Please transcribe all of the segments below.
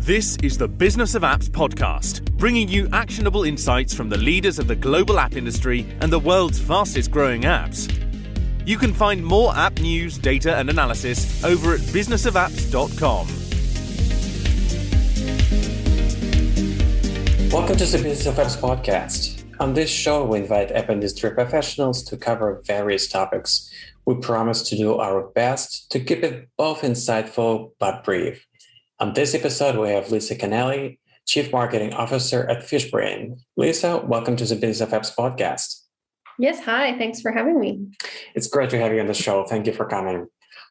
This is the Business of Apps podcast, bringing you actionable insights from the leaders of the global app industry and the world's fastest growing apps. You can find more app news, data and analysis over at businessofapps.com. Welcome to the Business of Apps podcast. On this show, we invite app industry professionals to cover various topics. We promise to do our best to keep it both insightful but brief. On this episode, we have Lisa Kennelly, Chief Marketing Officer at Fishbrain. Lisa, welcome to the Business of Apps podcast. Yes, hi. Thanks for having me. It's great to have you on the show. Thank you for coming.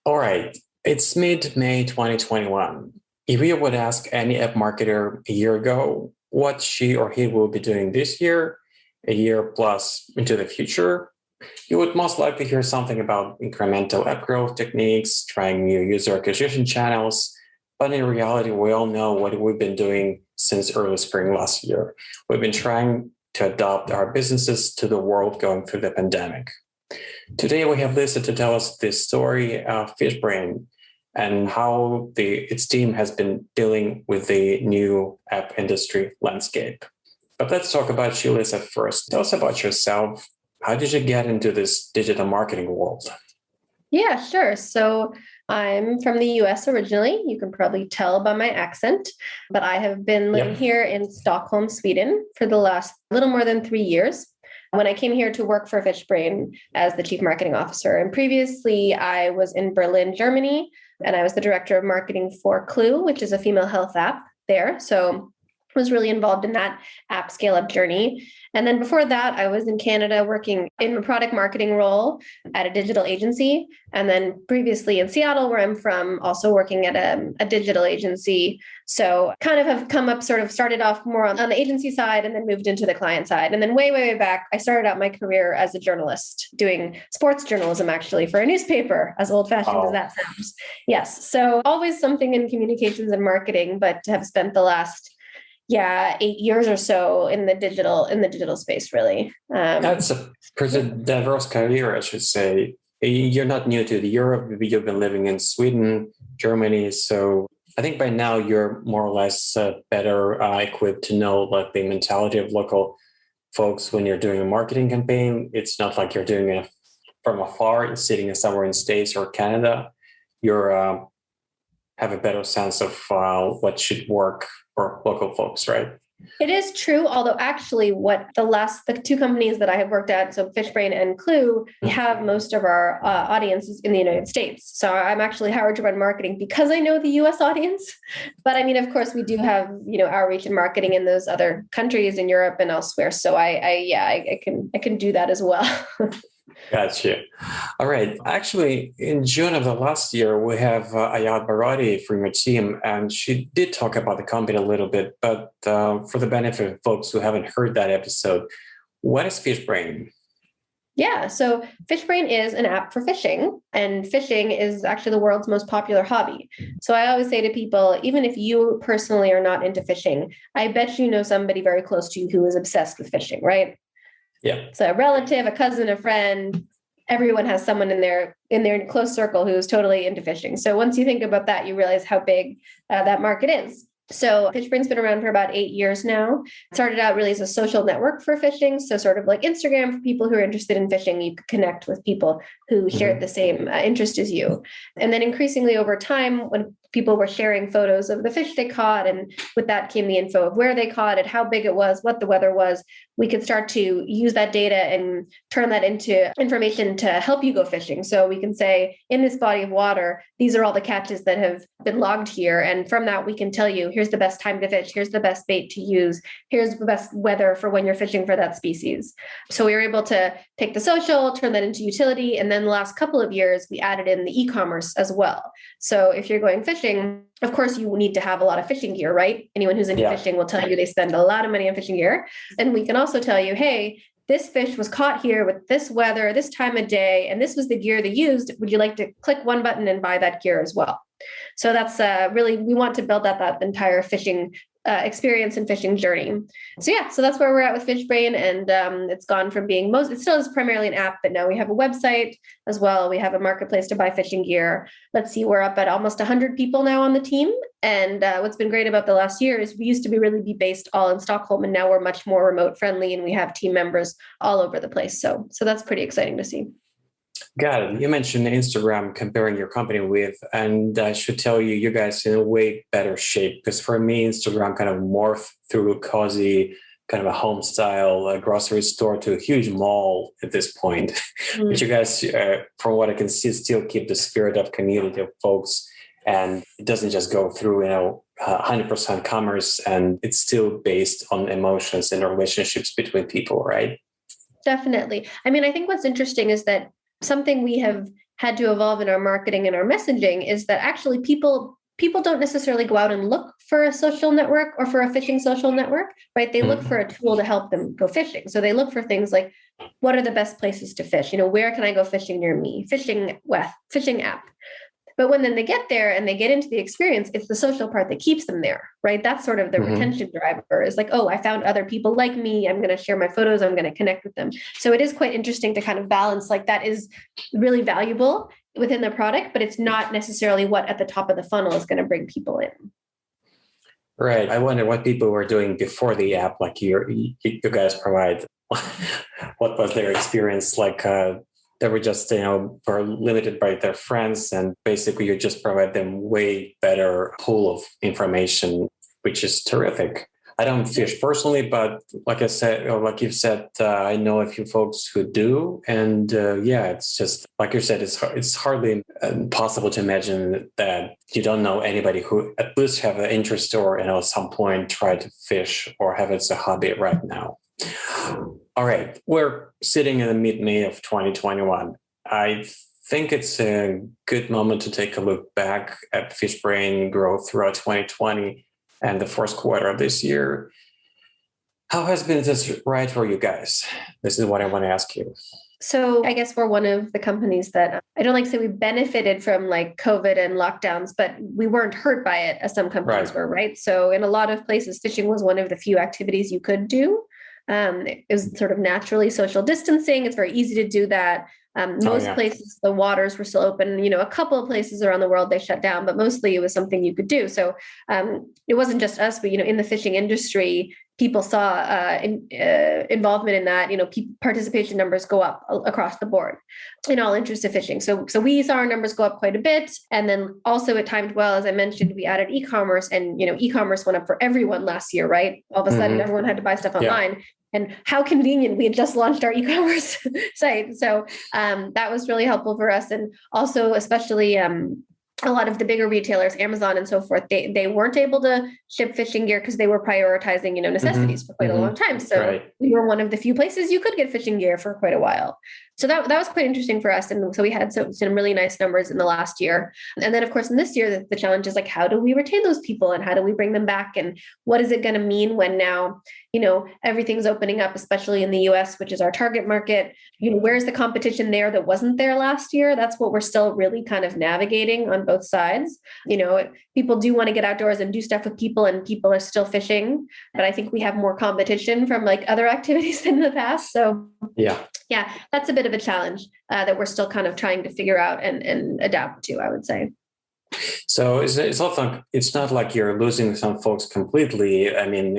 All right. It's mid-May 2021. If you would ask any app marketer a year ago what she or he will be doing this year, a year plus into the future, you would most likely hear something about incremental app growth techniques, trying new user acquisition channels. But in reality, we all know what we've been doing since early spring last year. We've been trying to adapt our businesses to the world going through the pandemic. Today, we have Lisa to tell us the story of Fishbrain and how its team has been dealing with the new app industry landscape. But let's talk about you, Lisa, first. Tell us about yourself. How did you get into this digital marketing world? Yeah, sure. So I'm from the US originally. You can probably tell by my accent, but I have been living here in Stockholm, Sweden for the last little more than 3 years. When I came here to work for Fishbrain as the Chief Marketing Officer. And previously I was in Berlin, Germany, and I was the Director of Marketing for Clue, which is a female health app there. So I was really involved in that app scale-up journey. And then before that, I was in Canada working in a product marketing role at a digital agency. And then previously in Seattle, where I'm from, also working at a digital agency. So kind of have come up, sort of started off more on the agency side and then moved into the client side. And then way back, I started out my career as a journalist doing sports journalism, actually, for a newspaper, as old-fashioned as that sounds. Yes. So always something in communications and marketing, but have spent the last 8 years or so in the digital space, really. That's a pretty diverse career, I should say. You're not new to Europe. You've been living in Sweden, Germany. So I think by now you're more or less better equipped to know like the mentality of local folks when you're doing a marketing campaign. It's not like you're doing it from afar, sitting somewhere in States or Canada. You're have a better sense of what should work for local folks, right? It is true, although actually the two companies that I have worked at, so Fishbrain and Clue, we have most of our audiences in the United States. So I'm actually hired to run marketing because I know the US audience. But I mean, of course, we do have, outreach and marketing in those other countries in Europe and elsewhere. So I can do that as well. Gotcha. All right. Actually, in June of the last year, we have Ayad Barati from your team, and she did talk about the company a little bit, but for the benefit of folks who haven't heard that episode, what is Fishbrain? Yeah, so Fishbrain is an app for fishing, and fishing is actually the world's most popular hobby. So I always say to people, even if you personally are not into fishing, I bet you know somebody very close to you who is obsessed with fishing, right? Yeah. So a relative, a cousin, a friend, everyone has someone in their close circle who is totally into fishing. So once you think about that, you realize how big that market is. So Fishbrain's been around for about 8 years now. It started out really as a social network for fishing. So sort of like Instagram for people who are interested in fishing, you could connect with people who shared the same interest as you. And then increasingly over time, when people were sharing photos of the fish they caught, and with that came the info of where they caught it, how big it was, what the weather was, we could start to use that data and turn that into information to help you go fishing. So we can say, in this body of water, these are all the catches that have been logged here. And from that, we can tell you, here's the best time to fish, here's the best bait to use, here's the best weather for when you're fishing for that species. So we were able to take the social, turn that into utility. And then the last couple of years, we added in the eCommerce as well. So if you're going fishing, of course, you need to have a lot of fishing gear, right? Anyone who's into fishing will tell you they spend a lot of money on fishing gear. And we can also tell you, hey, this fish was caught here with this weather, this time of day, and this was the gear they used. Would you like to click one button and buy that gear as well? So that's really, we want to build out that entire fishing experience and phishing journey. So that's where we're at with Fishbrain. And it's gone from being it still is primarily an app, but now we have a website as well. We have a marketplace to buy fishing gear. Let's see, we're up at almost 100 people now on the team. And what's been great about the last year is we used to really be based all in Stockholm, and now we're much more remote friendly, and we have team members all over the place. So that's pretty exciting to see. Got it. You mentioned Instagram comparing your company with, and I should tell you, you guys in a way better shape, because for me, Instagram kind of morphed through a cozy, kind of a home style grocery store to a huge mall at this point. But you guys, from what I can see, still keep the spirit of community of folks, and it doesn't just go through, 100% commerce, and it's still based on emotions and relationships between people, right? Definitely. I mean, I think what's interesting is that something we have had to evolve in our marketing and our messaging is that actually people don't necessarily go out and look for a social network or for a fishing social network, right? They look for a tool to help them go fishing. So they look for things like, what are the best places to fish? Where can I go fishing near me? Fishing app. But when then they get there and they get into the experience, it's the social part that keeps them there, right? That's sort of the retention driver, is like, oh, I found other people like me. I'm going to share my photos. I'm going to connect with them. So it is quite interesting to kind of balance, like, that is really valuable within the product, but it's not necessarily what at the top of the funnel is going to bring people in. Right. I wonder what people were doing before the app, like you guys provide. What was their experience like? They were just, were limited by their friends, and basically you just provide them way better pool of information, which is terrific. I don't fish personally, but like I said, or like you've said, I know a few folks who do, and it's just like you said, it's hardly possible to imagine that you don't know anybody who at least have an interest or at some point try to fish or have it as a hobby right now. All right, we're sitting in the mid-May of 2021. I think it's a good moment to take a look back at Fishbrain growth throughout 2020 and the first quarter of this year. How has been this ride for you guys? This is what I want to ask you. So I guess we're one of the companies that, I don't like to say we benefited from like COVID and lockdowns, but we weren't hurt by it as some companies were, right? So in a lot of places, fishing was one of the few activities you could do. It was sort of naturally social distancing. It's very easy to do that. Most places, the waters were still open. A couple of places around the world, they shut down, but mostly it was something you could do. So it wasn't just us, but, in the fishing industry, people saw involvement in that, participation numbers go up across the board in all interests of fishing. So we saw our numbers go up quite a bit. And then also it timed well, as I mentioned, we added e-commerce, and, e-commerce went up for everyone last year, right? All of a sudden, everyone had to buy stuff online. And how convenient, we had just launched our e-commerce site. So that was really helpful for us. And also, especially a lot of the bigger retailers, Amazon and so forth, they weren't able to ship fishing gear because they were prioritizing, necessities for quite a long time. So we were one of the few places you could get fishing gear for quite a while. So that was quite interesting for us. And so we had some really nice numbers in the last year. And then, of course, in this year, the challenge is like, how do we retain those people and how do we bring them back? And what is it going to mean when now, everything's opening up, especially in the US, which is our target market? Where's the competition there that wasn't there last year? That's what we're still really kind of navigating on both sides. People do want to get outdoors and do stuff with people, and people are still fishing. But I think we have more competition from like other activities in the past. So yeah, that's a bit of a challenge that we're still kind of trying to figure out and adapt to, I would say. So it's not like you're losing some folks completely. I mean,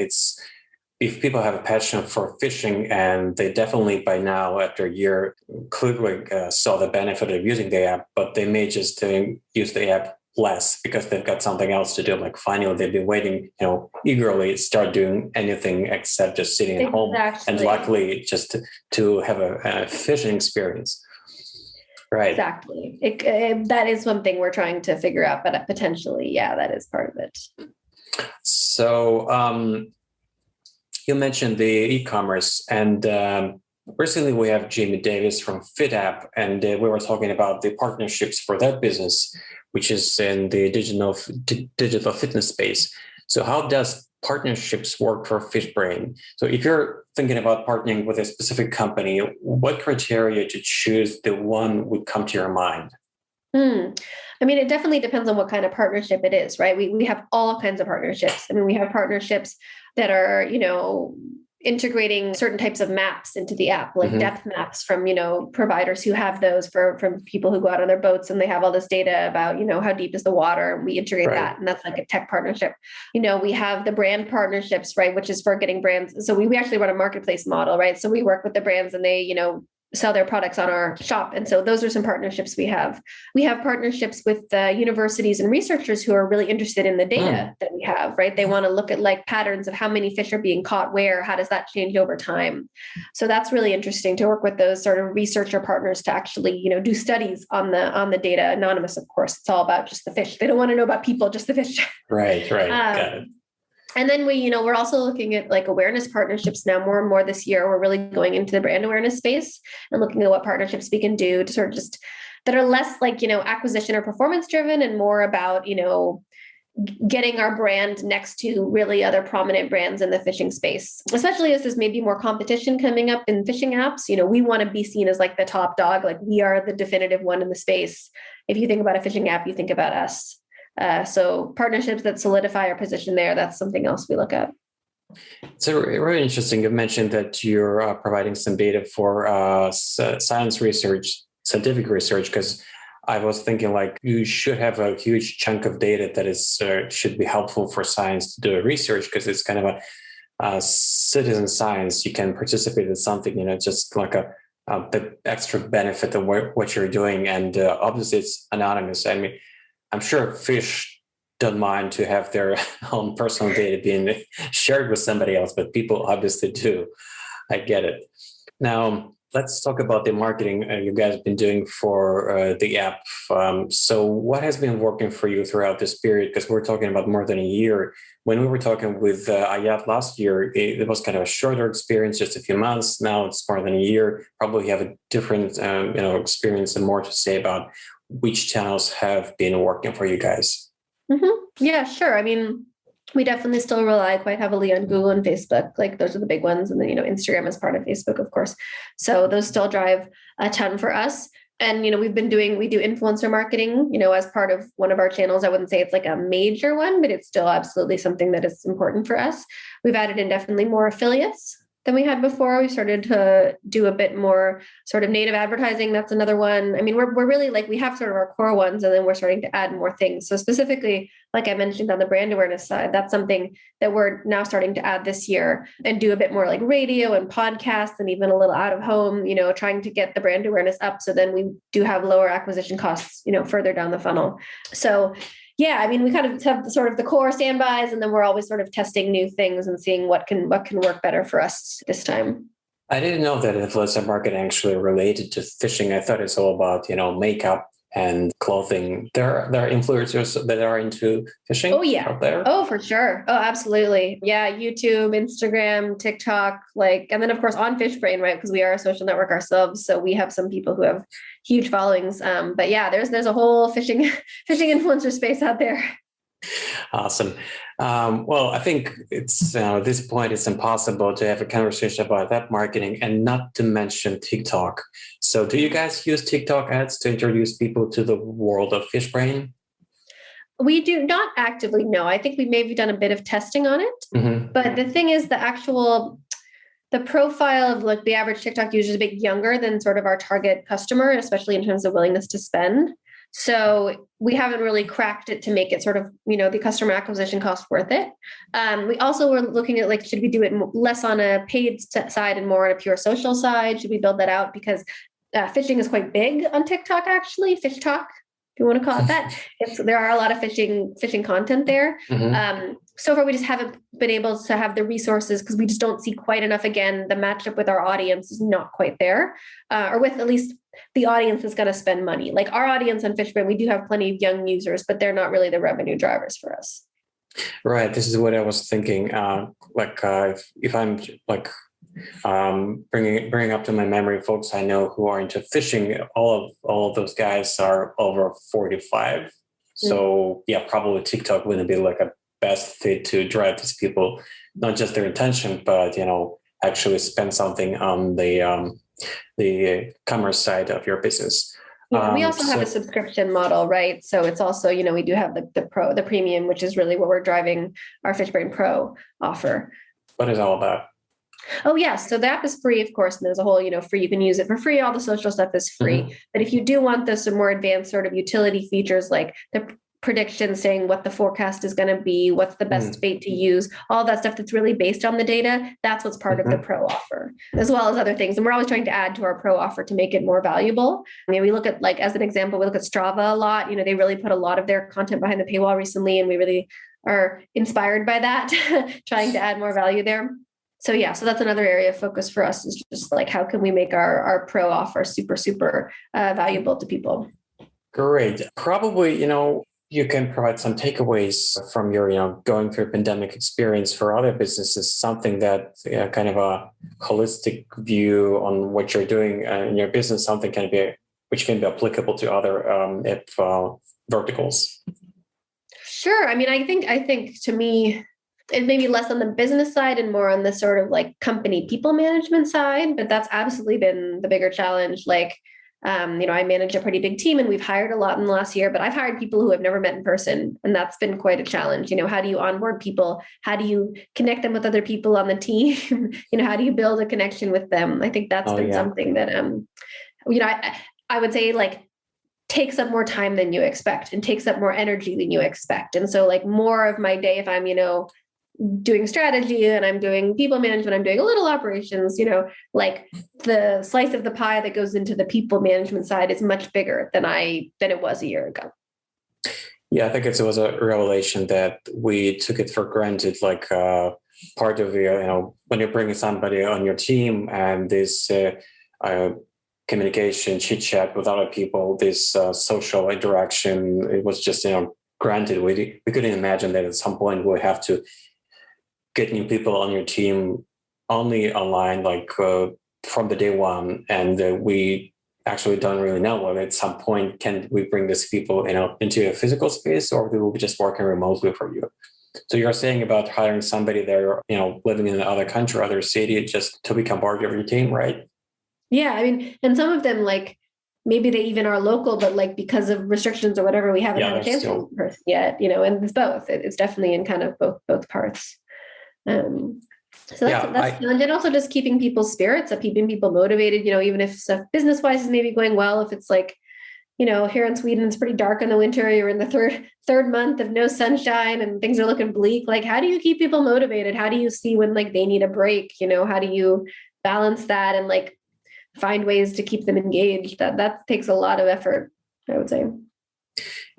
if people have a passion for fishing, and they definitely by now, after a year, clearly saw the benefit of using the app, but they may just use the app less because they've got something else to do. Like finally, they've been waiting, eagerly start doing anything except just sitting at home, and luckily just to have a fishing experience. Right. Exactly. That is one thing we're trying to figure out, but potentially, that is part of it. So you mentioned the e-commerce, and recently we have Jamie Davis from FitApp, and we were talking about the partnerships for that business, which is in the digital fitness space. So how does partnerships work for Fishbrain? So if you're thinking about partnering with a specific company, what criteria to choose the one would come to your mind? I mean, it definitely depends on what kind of partnership it is, right? We have all kinds of partnerships. I mean, we have partnerships that are, integrating certain types of maps into the app, like depth maps from, providers who have those from people who go out on their boats and they have all this data about, how deep is the water, and we integrate that. And that's like a tech partnership. We have the brand partnerships, right? Which is for getting brands. So we actually run a marketplace model, right? So we work with the brands and they, sell their products on our shop. And so those are some partnerships we have. We have partnerships with universities and researchers who are really interested in the data that we have, right? They want to look at like patterns of how many fish are being caught where, how does that change over time? So that's really interesting to work with those sort of researcher partners to actually, do studies on the data, anonymous, of course. It's all about just the fish. They don't want to know about people, just the fish. Right. Got it. And then we're also looking at like awareness partnerships now more and more this year. We're really going into the brand awareness space and looking at what partnerships we can do to sort of just that are less like, acquisition or performance driven and more about, getting our brand next to really other prominent brands in the fishing space, especially as there's maybe more competition coming up in fishing apps. We want to be seen as like the top dog, like we are the definitive one in the space. If you think about a fishing app, you think about us. So partnerships that solidify our position there, that's something else we look at. So really interesting. You mentioned that you're providing some data for scientific research, because I was thinking like you should have a huge chunk of data that is should be helpful for science to do a research, because it's kind of a citizen science. You can participate in something, just like the extra benefit of what you're doing. And obviously it's anonymous. I mean, I'm sure fish don't mind to have their own personal data being shared with somebody else, but people obviously do. I get it. Now, let's talk about the marketing you guys have been doing for the app. So what has been working for you throughout this period? Because we're talking about more than a year. When we were talking with Ayat last year, it was kind of a shorter experience, just a few months. Now it's more than a year. Probably have a different experience and more to say about which channels have been working for you guys. Yeah, sure. I mean, we definitely still rely quite heavily on Google and Facebook. Like those are the big ones. And then, Instagram is part of Facebook, of course. So those still drive a ton for us. And, we do influencer marketing, as part of one of our channels. I wouldn't say it's like a major one, but it's still absolutely something that is important for us. We've added in definitely more affiliates than we had before. We started to do a bit more sort of native advertising. That's another one. I mean, we're really like, we have sort of our core ones, and then we're starting to add more things. So specifically, like I mentioned on the brand awareness side, that's something that we're now starting to add this year and do a bit more like radio and podcasts and even a little out of home, trying to get the brand awareness up. So then we do have lower acquisition costs, further down the funnel. So yeah, I mean, we kind of have sort of the core standbys, and then we're always sort of testing new things and seeing what can work better for us this time. I didn't know that influencer marketing actually related to fishing. I thought it's all about, makeup and clothing. There are influencers that are into fishing. Oh yeah. Out there. Oh, for sure. Oh, absolutely. Yeah. YouTube, Instagram, TikTok, and then of course on Fishbrain, right? Because we are a social network ourselves. So we have some people who have huge followings. But yeah, there's a whole fishing influencer space out there. Awesome. Well, I think it's at this point, it's impossible to have a conversation about that marketing and not to mention TikTok. So do you guys use TikTok ads to introduce people to the world of Fishbrain? We do not actively, no. I think we maybe done a bit of testing on it. But the thing is, the profile of like the average TikTok user is a bit younger than sort of our target customer, especially in terms of willingness to spend. So we haven't really cracked it to make it sort of, the customer acquisition cost worth it. We also were looking at should we do it less on a paid side and more on a pure social side? Should we build that out? Because fishing is quite big on TikTok, actually. Fish talk, if you want to call it that. There are a lot of fishing content there. So far, we just haven't been able to have the resources because we just don't see quite enough. Again, the matchup with our audience is not quite there, or with at least the audience that's going to spend money. Like our audience on Fishbrain, we do have plenty of young users, but they're not really the revenue drivers for us. Right. This is what I was thinking. If I'm bringing up to my memory folks I know who are into fishing, all of those guys are over 45. So yeah, probably TikTok wouldn't be like a best fit to drive these people, not just their intention, but actually spend something on the commerce side of your business. Yeah, we also have a subscription model, right? So it's also, we do have the premium, which is really what we're driving our Fishbrain Pro offer. What is all about? Oh, yes. So the app is free, of course, and there's a whole, free. You can use it for free. All the social stuff is free. Mm-hmm. But if you do want some more advanced sort of utility features, like the prediction saying what the forecast is going to be, what's the best bait to use, all that stuff that's really based on the data, that's what's part of the Pro offer, as well as other things. And we're always trying to add to our Pro offer to make it more valuable. I mean, we look at, as an example, we look at Strava a lot. They really put a lot of their content behind the paywall recently, and we really are inspired by that, trying to add more value there. So so that's another area of focus for us, is just how can we make our Pro offer super, super valuable to people. Great. Probably, you can provide some takeaways from your, going through pandemic experience for other businesses, something that kind of a holistic view on what you're doing in your business, something which can be applicable to other verticals. Sure. I mean, I think to me, it may be less on the business side and more on the sort of company people management side, but that's absolutely been the bigger challenge. I manage a pretty big team, and we've hired a lot in the last year, but I've hired people who have never met in person. And that's been quite a challenge. How do you onboard people? How do you connect them with other people on the team? How do you build a connection with them? I think that's been something that, I would say takes up more time than you expect and takes up more energy than you expect. And so more of my day, if I'm, doing strategy and I'm doing people management, I'm doing a little operations, the slice of the pie that goes into the people management side is much bigger than it was a year ago. Yeah, I think it was a revelation that we took it for granted, part of when you're bringing somebody on your team and this communication, chit chat with other people, this social interaction, it was just, granted. We couldn't imagine that at some point we have to get new people on your team only online, from the day one. And we actually don't really know whether at some point can we bring these people, into a physical space, or they will be just working remotely for you. So you're saying about hiring somebody there, living in another country, other city, just to become part of your team, right? Yeah. I mean, and some of them, maybe they even are local, but because of restrictions or whatever, we haven't had a chance to person yet, and it's both. It's definitely in kind of both parts. So that's challenge. And also just keeping people's spirits up, keeping people motivated, even if stuff business-wise is maybe going well, if it's here in Sweden, it's pretty dark in the winter, you're in the third month of no sunshine and things are looking bleak. How do you keep people motivated? How do you see when they need a break? How do you balance that and find ways to keep them engaged? That takes a lot of effort, I would say.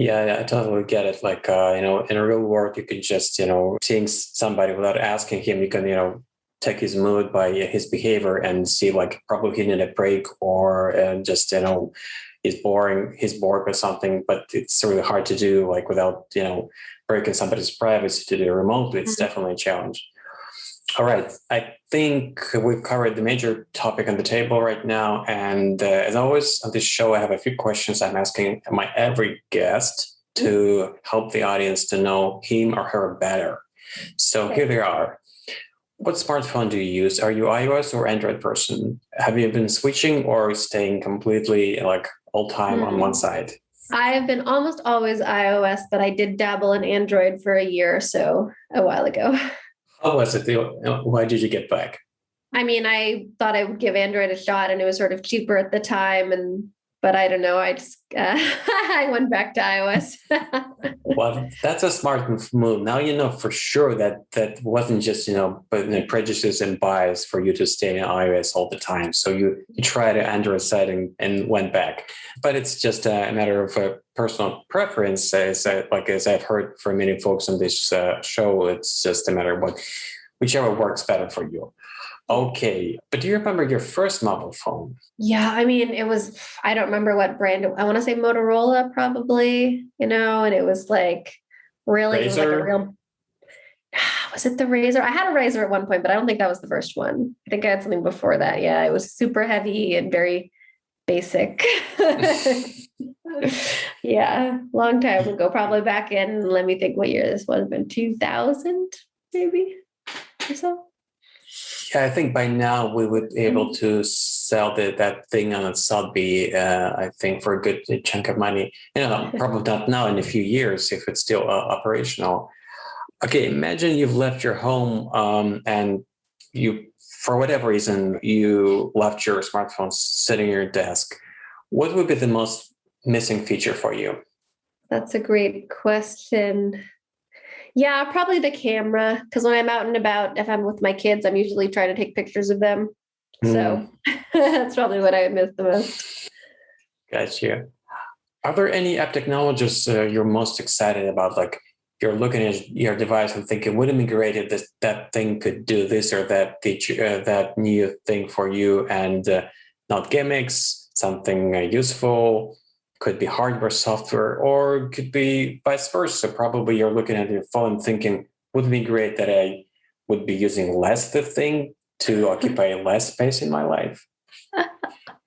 Yeah, I totally get it. In a real world, you can just, seeing somebody without asking him, you can, take his mood by his behavior and see probably he needed a break, or just, he's bored or something, but it's really hard to do without, breaking somebody's privacy to do it remotely. It's definitely a challenge. All right. I think we've covered the major topic on the table right now. And as always on this show, I have a few questions I'm asking my every guest to help the audience to know him or her better. So here they are. What smartphone do you use? Are you iOS or Android person? Have you been switching or staying completely all time on one side? I have been almost always iOS, but I did dabble in Android for a year or so a while ago. How was it? Why did you get back? I mean, I thought I would give Android a shot, and it was sort of cheaper at the time. But I don't know. I just I went back to iOS. Well, that's a smart move. Now you know for sure that wasn't just but prejudice and bias for you to stay in iOS all the time. So you tried an Android setting and went back. But it's just a matter of personal preference. As I've heard from many folks on this show, it's just a matter of whichever works better for you. Okay. But do you remember your first mobile phone? Yeah. I mean, I don't remember what brand. I want to say Motorola probably, and it was really, it was a real, was it the Razor? I had a Razor at one point, but I don't think that was the first one. I think I had something before that. Yeah. It was super heavy and very basic. Yeah. Long time ago, probably back in, let me think what year this would have been, 2000 maybe or so. Yeah, I think by now we would be able to sell that thing on Sotheby, I think, for a good chunk of money. Probably not now, in a few years, if it's still operational. Okay, imagine you've left your home and you, for whatever reason, you left your smartphone sitting on your desk. What would be the most missing feature for you? That's a great question. Yeah, probably the camera, because when I'm out and about, if I'm with my kids, I'm usually trying to take pictures of them. So that's probably what I miss the most. Gotcha. Are there any app technologies you're most excited about? Like you're looking at your device and thinking, wouldn't it be great if that thing could do this or that feature, that new thing for you, and not gimmicks, something useful. Could be hardware, software, or could be vice versa. Probably you're looking at your phone thinking, would it be great that I would be using less the thing to occupy less space in my life?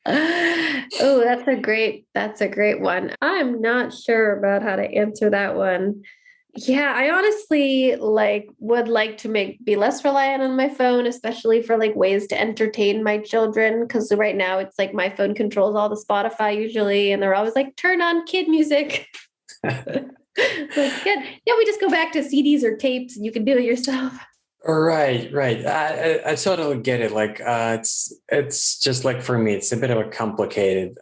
Oh, that's a great one. I'm not sure about how to answer that one. Yeah, I honestly would like to be less reliant on my phone, especially for ways to entertain my children. Because right now it's my phone controls all the Spotify usually, and they're always turn on kid music. We just go back to CDs or tapes, and you can do it yourself. Right. I totally get it. It's just for me, it's a bit of a complicated.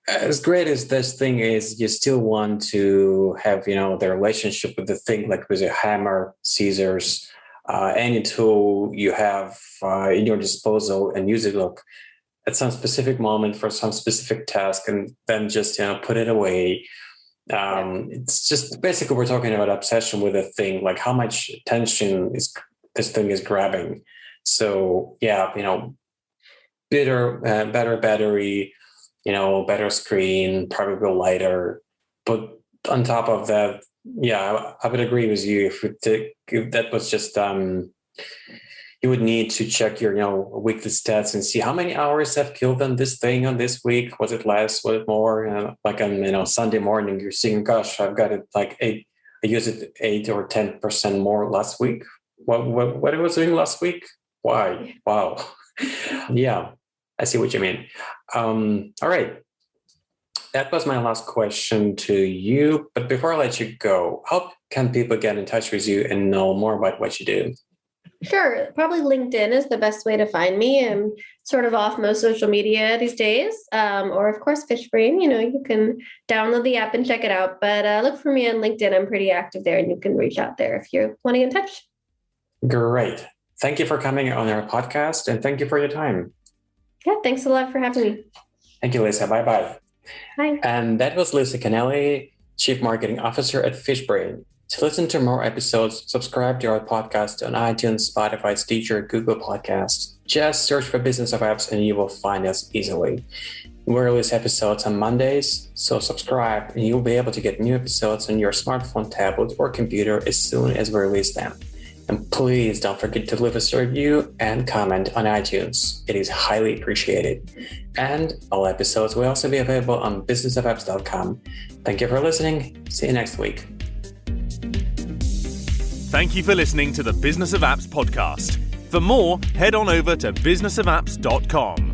As great as this thing is, you still want to have, the relationship with the thing, like with a hammer, scissors, any tool you have in your disposal, and use it at some specific moment for some specific task, and then just, put it away. It's just basically we're talking about obsession with a thing, like how much attention this thing is grabbing. So yeah, better battery, better screen, probably lighter. But on top of that, yeah, I would agree with you. If that was just, you would need to check your, weekly stats and see how many hours I've killed on this thing on this week. Was it less? Was it more? On, Sunday morning, you're seeing, gosh, I've got it I used it 8 or 10% more last week. What I was doing last week? Why? Wow. Yeah. I see what you mean. All right. That was my last question to you. But before I let you go, how can people get in touch with you and know more about what you do? Sure. Probably LinkedIn is the best way to find me. I'm sort of off most social media these days. Or of course, Fishbrain, you can download the app and check it out. But look for me on LinkedIn. I'm pretty active there, and you can reach out there if you're wanting to get in touch. Great. Thank you for coming on our podcast, and thank you for your time. Yeah, thanks a lot for having me. Thank you, Lisa. Bye-bye. Bye. And that was Lisa Kennelly, Chief Marketing Officer at Fishbrain. To listen to more episodes, subscribe to our podcast on iTunes, Spotify, Stitcher, Google Podcasts. Just search for Business of Apps and you will find us easily. We release episodes on Mondays, so subscribe and you'll be able to get new episodes on your smartphone, tablet, or computer as soon as we release them. And please don't forget to leave us a review and comment on iTunes. It is highly appreciated. And all episodes will also be available on businessofapps.com. Thank you for listening. See you next week. Thank you for listening to the Business of Apps podcast. For more, head on over to businessofapps.com.